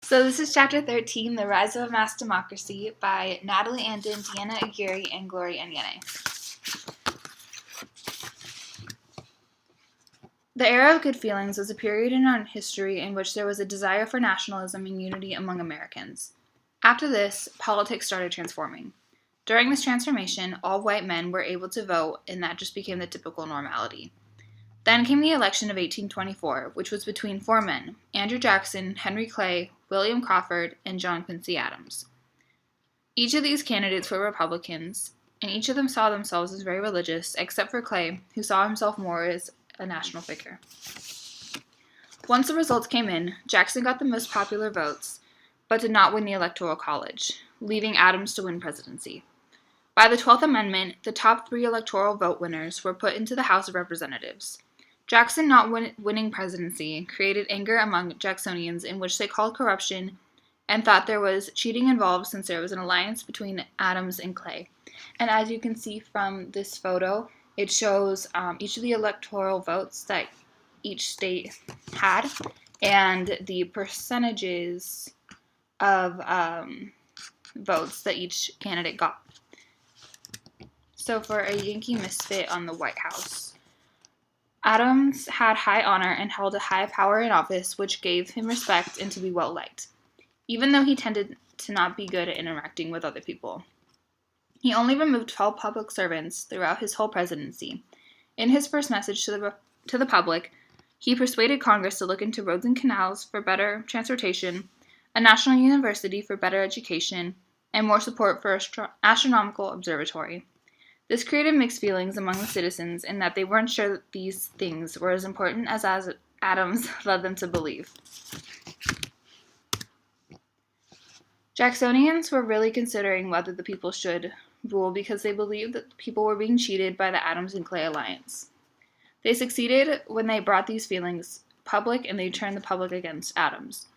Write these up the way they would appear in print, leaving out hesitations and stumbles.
So this is Chapter 13, The Rise of a Mass Democracy by Natalie Andon, Deanna Aguirre, and Gloria Anyene. The era of good feelings was a period in our history in which there was a desire for nationalism and unity among Americans. After this, politics started transforming. During this transformation, all white men were able to vote, and that just became the typical normality. Then came the election of 1824, which was between four men: Andrew Jackson, Henry Clay, William Crawford, and John Quincy Adams. Each of these candidates were Republicans, and each of them saw themselves as very religious, except for Clay, who saw himself more as a national figure. Once the results came in, Jackson got the most popular votes, but did not win the Electoral College, leaving Adams to win presidency. By the 12th Amendment, the top three electoral vote winners were put into the House of Representatives. Jackson not winning presidency created anger among Jacksonians, in which they called corruption and thought there was cheating involved since there was an alliance between Adams and Clay. And as you can see from this photo, it shows each of the electoral votes that each state had and the percentages of votes that each candidate got. So for a Yankee misfit on the White House, Adams had high honor and held a high power in office, which gave him respect and to be well liked, even though he tended to not be good at interacting with other people. He only removed 12 public servants throughout his whole presidency. In his first message to the public, he persuaded Congress to look into roads and canals for better transportation, a national university for better education, and more support for an astronomical observatory. This created mixed feelings among the citizens in that they weren't sure that these things were as important as Adams led them to believe. Jacksonians were really considering whether the people should rule because they believed that people were being cheated by the Adams and Clay alliance. They succeeded when they brought these feelings public and they turned the public against Adams.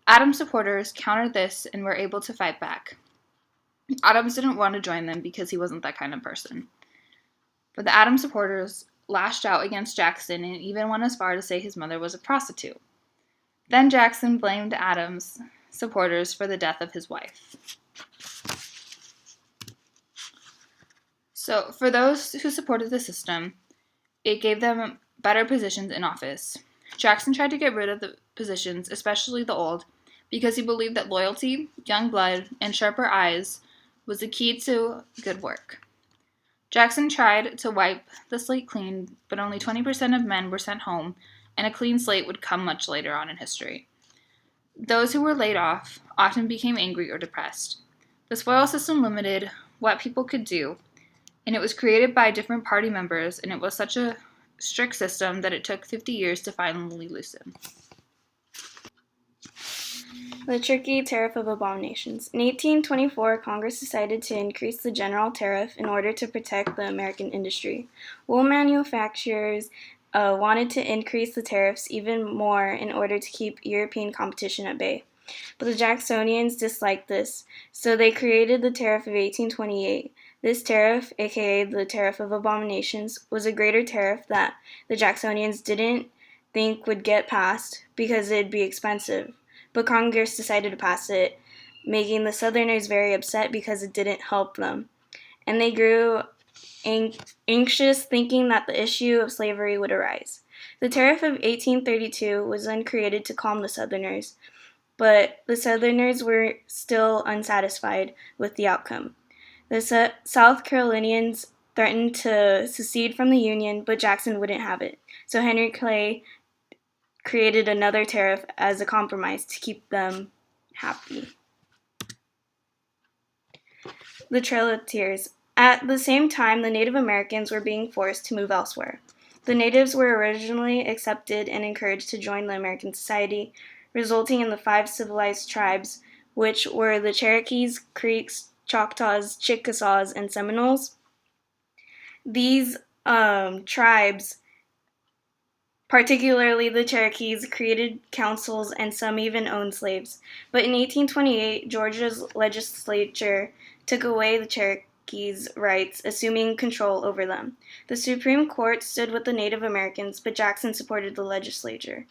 Adams supporters countered this and were able to fight back. Adams didn't want to join them because he wasn't that kind of person. But the Adams supporters lashed out against Jackson and even went as far to say his mother was a prostitute. Then Jackson blamed Adams supporters for the death of his wife. So for those who supported the system, it gave them better positions in office. Jackson tried to get rid of the positions, especially the old, because he believed that loyalty, young blood, and sharper eyes was the key to good work. Jackson tried to wipe the slate clean, but only 20% of men were sent home, and a clean slate would come much later on in history. Those who were laid off often became angry or depressed. The spoils system limited what people could do, and it was created by different party members, and it was such a strict system that it took 50 years to finally loosen. The tricky tariff of abominations. In 1824, Congress decided to increase the general tariff in order to protect the American industry. Wool manufacturers wanted to increase the tariffs even more in order to keep European competition at bay. But the Jacksonians disliked this, so they created the Tariff of 1828. This tariff, aka the Tariff of Abominations, was a greater tariff that the Jacksonians didn't think would get passed because it'd be expensive. But Congress decided to pass it, making the Southerners very upset because it didn't help them. And they grew anxious, thinking that the issue of slavery would arise. The Tariff of 1832 was then created to calm the Southerners, but the Southerners were still unsatisfied with the outcome. The South Carolinians threatened to secede from the Union, but Jackson wouldn't have it. So Henry Clay created another tariff as a compromise to keep them happy. The Trail of Tears. At the same time, the Native Americans were being forced to move elsewhere. The natives were originally accepted and encouraged to join the American society, resulting in the 5 civilized tribes, which were the Cherokees, Creeks, Choctaws, Chickasaws, and Seminoles. These tribes, particularly the Cherokees, created councils and some even owned slaves. But in 1828, Georgia's legislature took away the Cherokees' rights, assuming control over them. The Supreme Court stood with the Native Americans, but Jackson supported the legislature,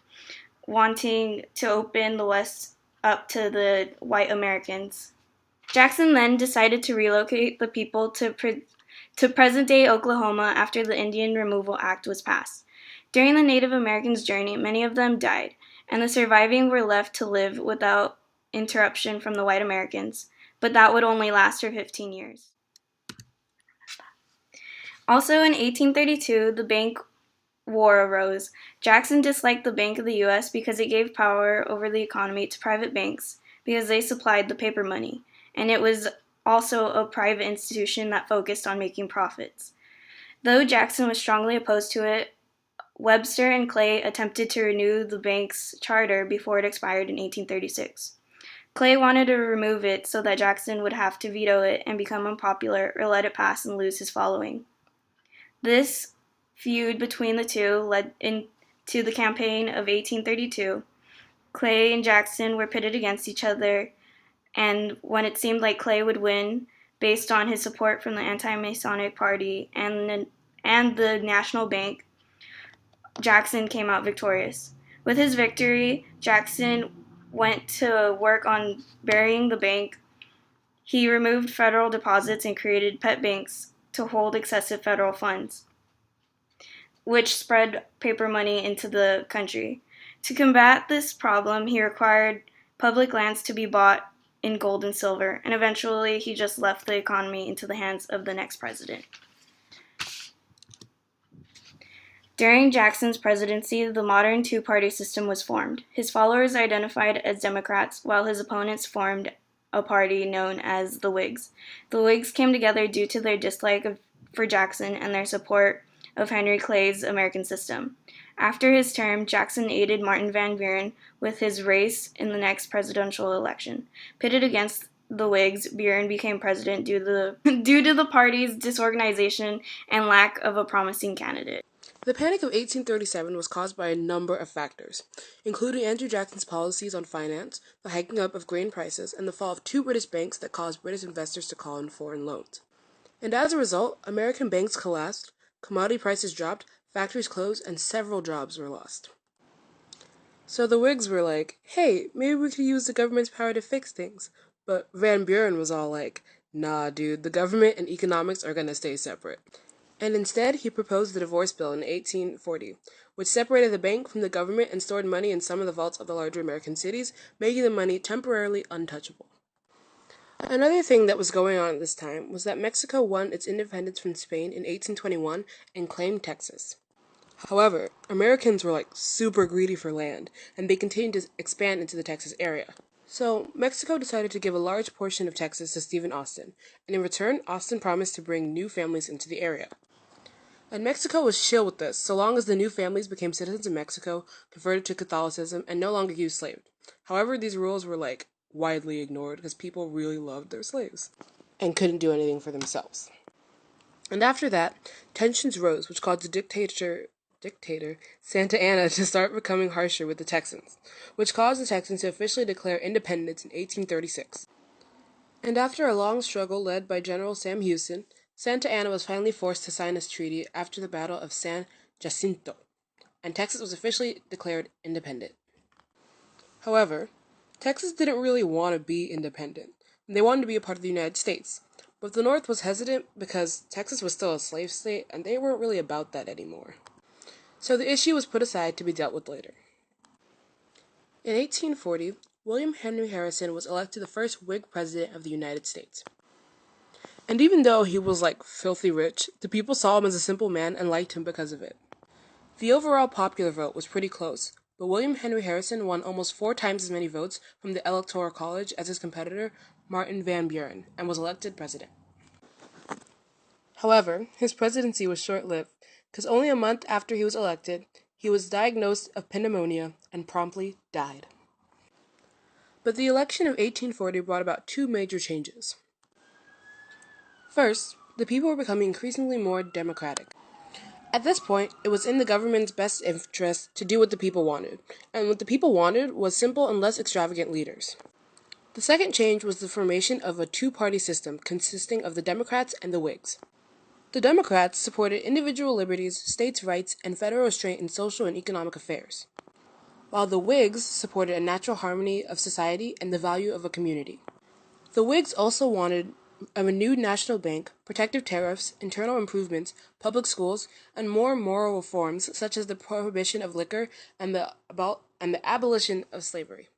wanting to open the West up to the white Americans. Jackson then decided to relocate the people to present-day Oklahoma after the Indian Removal Act was passed. During the Native Americans' journey, many of them died, and the surviving were left to live without interruption from the white Americans, but that would only last for 15 years. Also in 1832, the Bank War arose. Jackson disliked the Bank of the U.S. because it gave power over the economy to private banks because they supplied the paper money, and it was also a private institution that focused on making profits. Though Jackson was strongly opposed to it, Webster and Clay attempted to renew the bank's charter before it expired in 1836. Clay wanted to remove it so that Jackson would have to veto it and become unpopular or let it pass and lose his following. This feud between the two led into the campaign of 1832. Clay and Jackson were pitted against each other, and when it seemed like Clay would win, based on his support from the anti-Masonic Party and the National Bank, Jackson came out victorious. With his victory, Jackson went to work on burying the bank. He removed federal deposits and created pet banks to hold excessive federal funds, which spread paper money into the country. To combat this problem, he required public lands to be bought in gold and silver, and eventually he just left the economy into the hands of the next president. During Jackson's presidency, the modern two-party system was formed. His followers identified as Democrats, while his opponents formed a party known as the Whigs. The Whigs came together due to their dislike for Jackson and their support of Henry Clay's American system. After his term, Jackson aided Martin Van Buren with his race in the next presidential election. Pitted against the Whigs, Buren became president due to the party's disorganization and lack of a promising candidate. The Panic of 1837 was caused by a number of factors, including Andrew Jackson's policies on finance, the hiking up of grain prices, and the fall of two British banks that caused British investors to call in foreign loans. And as a result, American banks collapsed, commodity prices dropped, factories closed, and several jobs were lost. So the Whigs were like, hey, maybe we could use the government's power to fix things. But Van Buren was all like, nah, dude, the government and economics are gonna stay separate. And instead, he proposed the Divorce Bill in 1840, which separated the bank from the government and stored money in some of the vaults of the larger American cities, making the money temporarily untouchable. Another thing that was going on at this time was that Mexico won its independence from Spain in 1821 and claimed Texas. However, Americans were super greedy for land, and they continued to expand into the Texas area. So, Mexico decided to give a large portion of Texas to Stephen Austin, and in return, Austin promised to bring new families into the area. And Mexico was chill with this, so long as the new families became citizens of Mexico, converted to Catholicism, and no longer used slaves. However, these rules were widely ignored because people really loved their slaves and couldn't do anything for themselves. And after that, tensions rose, which caused the dictator Santa Anna to start becoming harsher with the Texans, which caused the Texans to officially declare independence in 1836. And after a long struggle led by General Sam Houston, Santa Anna was finally forced to sign this treaty after the Battle of San Jacinto, and Texas was officially declared independent. However, Texas didn't really want to be independent. They wanted to be a part of the United States, but the North was hesitant because Texas was still a slave state, and they weren't really about that anymore. So the issue was put aside to be dealt with later. In 1840, William Henry Harrison was elected the first Whig president of the United States. And even though he was filthy rich, the people saw him as a simple man and liked him because of it. The overall popular vote was pretty close, but William Henry Harrison won almost 4 times as many votes from the Electoral College as his competitor, Martin Van Buren, and was elected president. However, his presidency was short-lived, because only a month after he was elected, he was diagnosed of pneumonia and promptly died. But the election of 1840 brought about 2 major changes. First, the people were becoming increasingly more democratic. At this point, it was in the government's best interest to do what the people wanted, and what the people wanted was simple and less extravagant leaders. The second change was the formation of a 2-party system consisting of the Democrats and the Whigs. The Democrats supported individual liberties, states' rights, and federal restraint in social and economic affairs, while the Whigs supported a natural harmony of society and the value of a community. The Whigs also wanted a renewed national bank, protective tariffs, internal improvements, public schools, and more moral reforms such as the prohibition of liquor and the abolition of slavery.